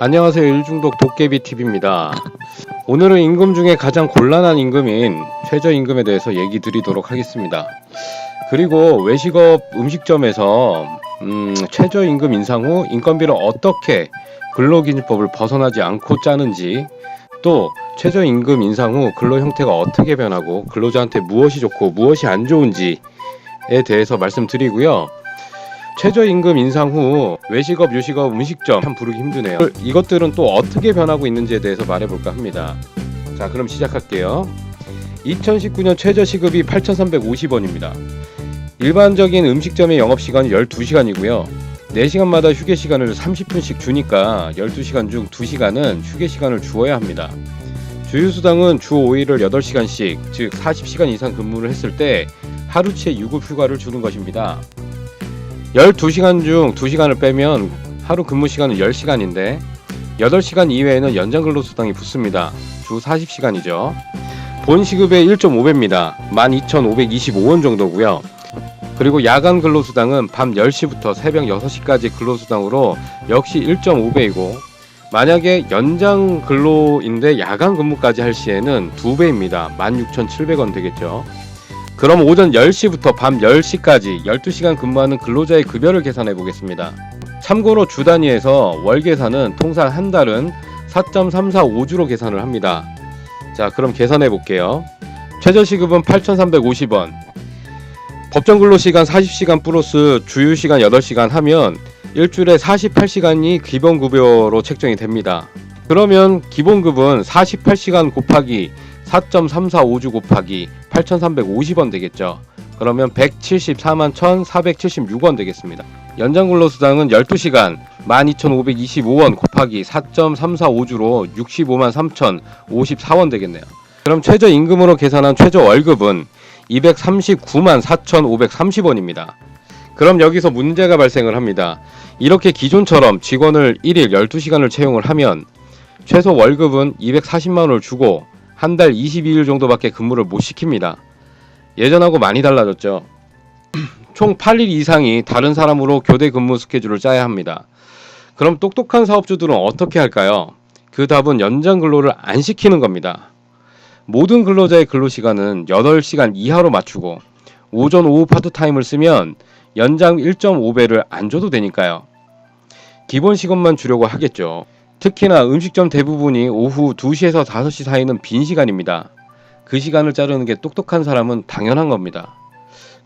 안녕하세요. 일중독 도깨비TV입니다. 오늘은 임금 중에 가장 곤란한 임금인 최저임금에 대해서 얘기 드리도록 하겠습니다. 그리고 외식업 음식점에서 최저임금 인상 후 인건비를 어떻게 근로기준법을 벗어나지 않고 짜는지, 또 최저임금 인상 후 근로 형태가 어떻게 변하고 근로자한테 무엇이 좋고 무엇이 안 좋은지에 대해서 말씀드리고요. 최저임금 인상 후 외식업, 요식업, 음식점 참 부르기 힘드네요. 이것들은 또 어떻게 변하고 있는지에 대해서 말해볼까 합니다. 자, 그럼 시작할게요. 2019년 최저시급이 8,350원입니다. 일반적인 음식점의 영업시간이 12시간이고요. 4시간마다 휴게시간을 30분씩 주니까 12시간 중 2시간은 휴게시간을 주어야 합니다. 주휴수당은 주 5일을 8시간씩, 즉 40시간 이상 근무를 했을 때 하루치의 유급휴가를 주는 것입니다. 12시간 중 2시간을 빼면 하루 근무시간은 10시간인데 8시간 이외에는 연장근로수당이 붙습니다. 주 40시간이죠. 본시급의 1.5배입니다. 12,525원 정도고요. 그리고 야간 근로수당은 밤 10시부터 새벽 6시까지 근로수당으로 역시 1.5배이고, 만약에 연장 근로인데 야간 근무까지 할 시에는 2배입니다. 16,700원 되겠죠. 그럼 오전 10시부터 밤 10시까지 12시간 근무하는 근로자의 급여를 계산해 보겠습니다. 참고로 주 단위에서 월 계산은 통상 한 달은 4.345주로 계산을 합니다. 자, 그럼 계산해 볼게요. 최저시급은 8,350원. 법정근로시간 40시간 플러스 주휴시간 8시간 하면 일주일에 48시간이 기본급여로 책정이 됩니다. 그러면 기본급은 48시간 곱하기 4.345주 곱하기 8,350원 되겠죠. 그러면 174만 1,476원 되겠습니다. 연장근로수당은 12시간 12,525원 곱하기 4.345주로 65만 3,054원 되겠네요. 그럼 최저임금으로 계산한 최저월급은 239만 4,530원입니다. 그럼 여기서 문제가 발생을 합니다. 이렇게 기존처럼 직원을 1일 12시간을 채용을 하면 최소 월급은 240만원을 주고 한 달 22일 정도밖에 근무를 못 시킵니다. 예전하고 많이 달라졌죠. 총 8일 이상이 다른 사람으로 교대 근무 스케줄을 짜야 합니다. 그럼 똑똑한 사업주들은 어떻게 할까요? 그 답은 연장 근로를 안 시키는 겁니다. 모든 근로자의 근로시간은 8시간 이하로 맞추고 오전 오후 파트타임을 쓰면 연장 1.5배를 안 줘도 되니까요. 기본 시급만 주려고 하겠죠. 특히나 음식점 대부분이 오후 2시에서 5시 사이는 빈 시간입니다. 그 시간을 자르는 게 똑똑한 사람은 당연한 겁니다.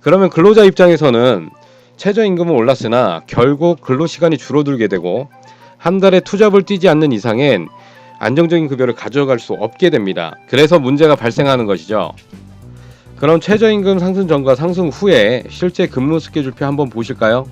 그러면 근로자 입장에서는 최저임금은 올랐으나 결국 근로시간이 줄어들게 되고 한 달에 투잡을 뛰지 않는 이상엔 안정적인 급여를 가져갈 수 없게 됩니다. 그래서 문제가 발생하는 것이죠. 그럼 최저임금 상승 전과 상승 후에 실제 근무 스케줄표 한번 보실까요?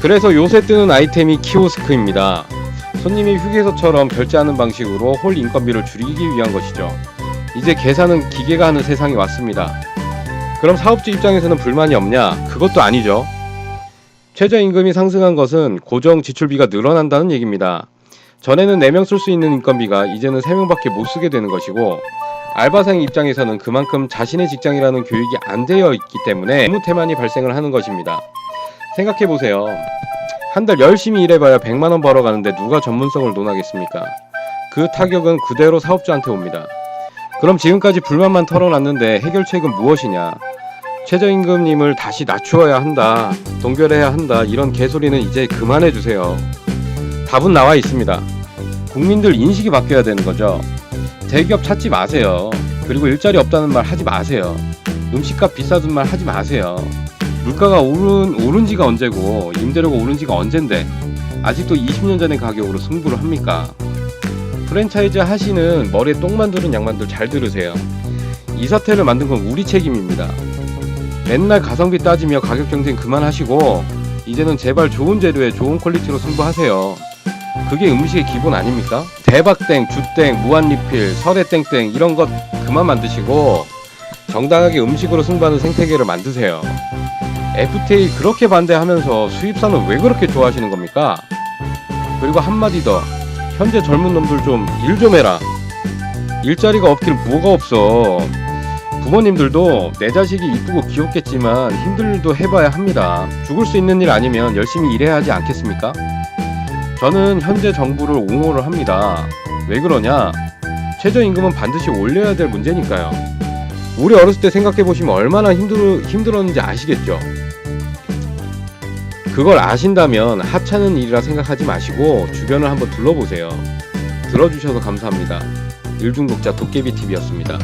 그래서 요새 뜨는 아이템이 키오스크입니다. 손님이 휴게소처럼 결제하는 방식으로 홀 인건비를 줄이기 위한 것이죠. 이제 계산은 기계가 하는 세상이 왔습니다. 그럼 사업주 입장에서는 불만이 없냐? 그것도 아니죠. 최저임금이 상승한 것은 고정 지출비가 늘어난다는 얘기입니다. 전에는 4명 쓸 수 있는 인건비가 이제는 3명밖에 못 쓰게 되는 것이고, 알바생 입장에서는 그만큼 자신의 직장이라는 교육이 안 되어 있기 때문에 업무 태만이 발생을 하는 것입니다. 생각해보세요. 한 달 열심히 일해봐야 100만원 벌어가는데 누가 전문성을 논하겠습니까? 그 타격은 그대로 사업주한테 옵니다. 그럼 지금까지 불만만 털어놨는데 해결책은 무엇이냐? 최저임금님을 다시 낮추어야 한다, 동결해야 한다, 이런 개소리는 이제 그만해주세요. 답은 나와 있습니다. 국민들 인식이 바뀌어야 되는 거죠. 대기업 찾지 마세요. 그리고 일자리 없다는 말 하지 마세요. 음식값 비싸든 말 하지 마세요. 물가가 오른 지가 언제고 임대료가 오른 지가 언젠데 아직도 20년 전의 가격으로 승부를 합니까? 프랜차이즈 하시는 머리에 똥 만드는 양반들 잘 들으세요. 이 사태를 만든 건 우리 책임입니다. 맨날 가성비 따지며 가격 경쟁 그만하시고 이제는 제발 좋은 재료에 좋은 퀄리티로 승부하세요. 그게 음식의 기본 아닙니까? 대박땡, 주땡, 무한리필, 설해땡땡 이런 것 그만 만드시고 정당하게 음식으로 승부하는 생태계를 만드세요. FTA 그렇게 반대하면서 수입산은 왜 그렇게 좋아하시는 겁니까? 그리고 한마디 더, 현재 젊은 놈들 좀 일 좀 해라. 일자리가 없길 뭐가 없어. 부모님들도 내 자식이 이쁘고 귀엽겠지만 힘들 일도 해봐야 합니다. 죽을 수 있는 일 아니면 열심히 일해야 하지 않겠습니까? 저는 현재 정부를 옹호를 합니다. 왜 그러냐? 최저임금은 반드시 올려야 될 문제니까요. 우리 어렸을 때 생각해보시면 얼마나 힘들었는지 아시겠죠? 그걸 아신다면 하찮은 일이라 생각하지 마시고 주변을 한번 둘러보세요. 들어주셔서 감사합니다. 일중독자 도깨비TV였습니다.